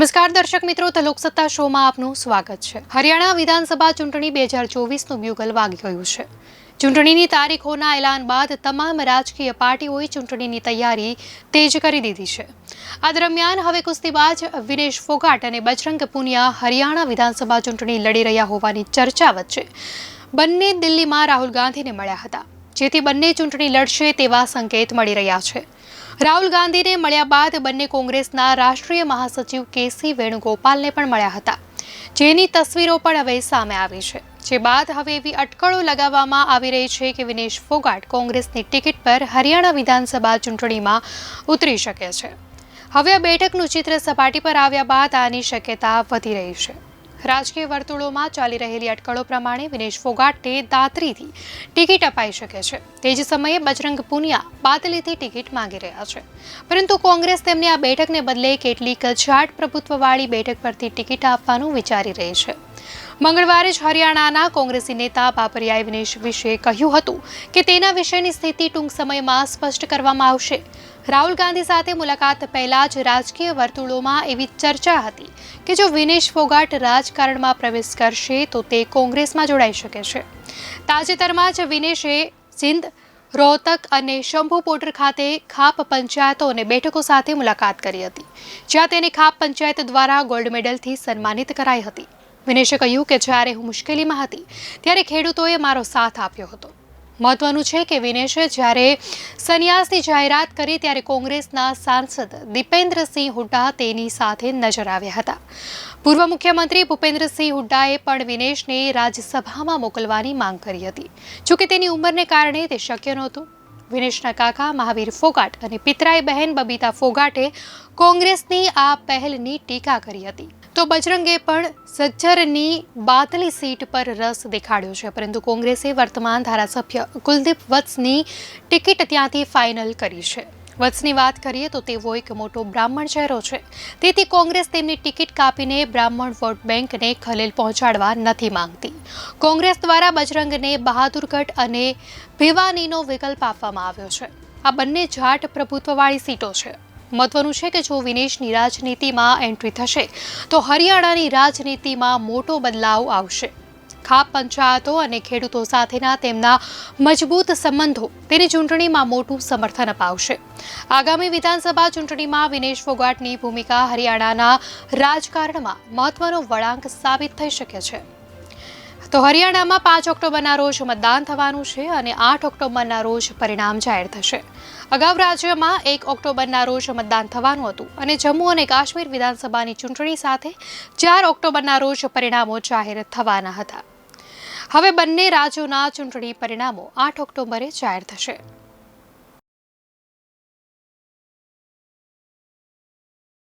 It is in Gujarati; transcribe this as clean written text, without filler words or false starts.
નમસ્કાર દર્શક મિત્રો, ધ લોકસત્તા શોમાં આપનું સ્વાગત છે। હરિયાણા વિધાનસભા ચૂંટણી 2024નું બ્યુગલ વાગી ગયું છે। ચૂંટણીની તારીખોના એલાન બાદ તમામ રાજકીય પાર્ટીઓએ ચૂંટણીની તૈયારી તેજ કરી દીધી છે। આ દરમિયાન હવે કુસ્તીબાજ વિનેશ ફોગાટ અને બજરંગ પુનિયા હરિયાણા વિધાનસભા ચૂંટણી લડી રહ્યા હોવાની ચર્ચા વચ્ચે બંને દિલ્હીમાં રાહુલ ગાંધીને મળ્યા હતા, જેથી બંને ચૂંટણી લડશે તેવા સંકેત મળી રહ્યા છે। રાહુલ ગાંધીને મળ્યા બાદ બંને કોંગ્રેસના રાષ્ટ્રીય મહાસચિવ કેસી વેણુગોપાલને પણ મળ્યા હતા, જેની તસવીરો પણ હવે સામે આવી છે। જે બાદ હવે એવી અટકળો લગાવવામાં આવી રહી છે કે વિનેશ ફોગાટ કોંગ્રેસની ટિકિટ પર હરિયાણા વિધાનસભા ચૂંટણીમાં ઉતરી શકે છે। હવે આ બેઠકનું ચિત્ર સપાટી પર આવ્યા બાદ આની શક્યતા વધી રહી છે। રાજકીય વર્તુળોમાં ચાલી રહેલી અટકળો પ્રમાણે વિનેશ ફોગાટને દાત્રીથી ટિકિટ અપાઈ શકે છે। તે જ સમયે બજરંગ પુનિયા પાતલીથી ટિકિટ માંગી રહ્યા છે, પરંતુ કોંગ્રેસ તેમને આ બેઠકને બદલે કેટલીક જાટ પ્રભુત્વવાળી બેઠક પરથી ટિકિટ આપવાનું વિચારી રહી છે। મંગળવારે જ હરિયાણાના કોંગ્રેસી નેતા બાબરિયાએ વિનેશ વિશે કહ્યું હતું કે તેના વિશેની સ્થિતિ ટૂંક સમયમાં સ્પષ્ટ કરવામાં આવશે। રાહુલ ગાંધી સાથે મુલાકાત પહેલા જ રાજકીય વર્તુળોમાં એવી ચર્ચા હતી કે જો વિનેશ ફોગાટ રાજકારણમાં પ્રવેશ કરશે તો તે કોંગ્રેસમાં જોડાઈ શકે છે। તાજેતરમાં જ વિનેશે સિંધ, રોહતક અને શંભુપોટર ખાતે ખાપ પંચાયતો અને બેઠકો સાથે મુલાકાત કરી હતી, જ્યાં તેને ખાપ પંચાયત દ્વારા ગોલ્ડ મેડલથી સન્માનિત કરાઈ હતી। વિનેશે કહ્યું કે જ્યારે હું મુશ્કેલીમાં હતી ત્યારે ખેડૂતોએ મારો સાથ આપ્યો હતો। મહત્વનું છે કે વિનેશે જ્યારે સંન્યાસની જાહેરાત કરી ત્યારે કોંગ્રેસના સાંસદ દીપેન્દ્રસિંહ હુડ્ડા તેની સાથે નજર આવ્યા હતા। પૂર્વ મુખ્યમંત્રી ભૂપેન્દ્રસિંહ હુડ્ડાએ પણ વિનેશને રાજ્યસભામાં મોકલવાની માંગ કરી હતી, જોકે તેની ઉંમરને કારણે તે શક્ય નહોતું। વિનેશના કાકા મહાવીર ફોગાટ અને પિતરાઈ બહેન બબીતા ફોગાટે કોંગ્રેસની આ પહેલની ટીકા કરી હતી, તો બજરંગે પણ સજ્જરની બાતલી સીટ પર રસ દેખાડ્યો છે, પરંતુ કોંગ્રેસે વર્તમાન ધારાસભ્ય કુલદીપ વત્સની ટિકિટ ત્યાંથી ફાઇનલ કરી છે। વત્સની વાત કરીએ તો તેઓ એક મોટો બ્રાહ્મણ ચહેરો છે, તેથી કોંગ્રેસ તેમની ટિકિટ કાપીને બ્રાહ્મણ વોટ બેંકને ખલેલ પહોંચાડવા નથી માંગતી। કોંગ્રેસ દ્વારા બજરંગને બહાદુરગઢ અને ભિવાનીનો વિકલ્પ આપવામાં આવ્યો છે। આ બંને જાટ પ્રભુત્વવાળી સીટો છે। મહત્વનું છે કે જો વિનેશની રાજનીતિમાં એન્ટ્રી થશે તો હરિયાણાની રાજનીતિમાં મોટો બદલાવ આવશે। ખાપ પંચાયતો અને ખેડૂતો સાથેના તેમના મજબૂત સંબંધો તેની ચૂંટણીમાં મોટું સમર્થન અપાવશે। આગામી વિધાનસભા ચૂંટણીમાં વિનેશ ફોગાટની ભૂમિકા હરિયાણાના રાજકારણમાં મહત્વનો વળાંક સાબિત થઈ શકે છે। તો હરિયાણામાં 5 ઓક્ટોબરના રોજ મતદાન થવાનું છે અને 8 ઓક્ટોબરના રોજ પરિણામ જાહેર થશે। અગાઉ રાજ્યમાં 1 ઓક્ટોબરના રોજ મતદાન થવાનું હતું અને જમ્મુ અને કાશ્મીર વિધાનસભાની ચૂંટણી સાથે 4 ઓક્ટોબરના રોજ પરિણામો જાહેર થવાના હતા। હવે બંને રાજ્યોના ચૂંટણી પરિણામો 8 ઓક્ટોબરે જાહેર થશે।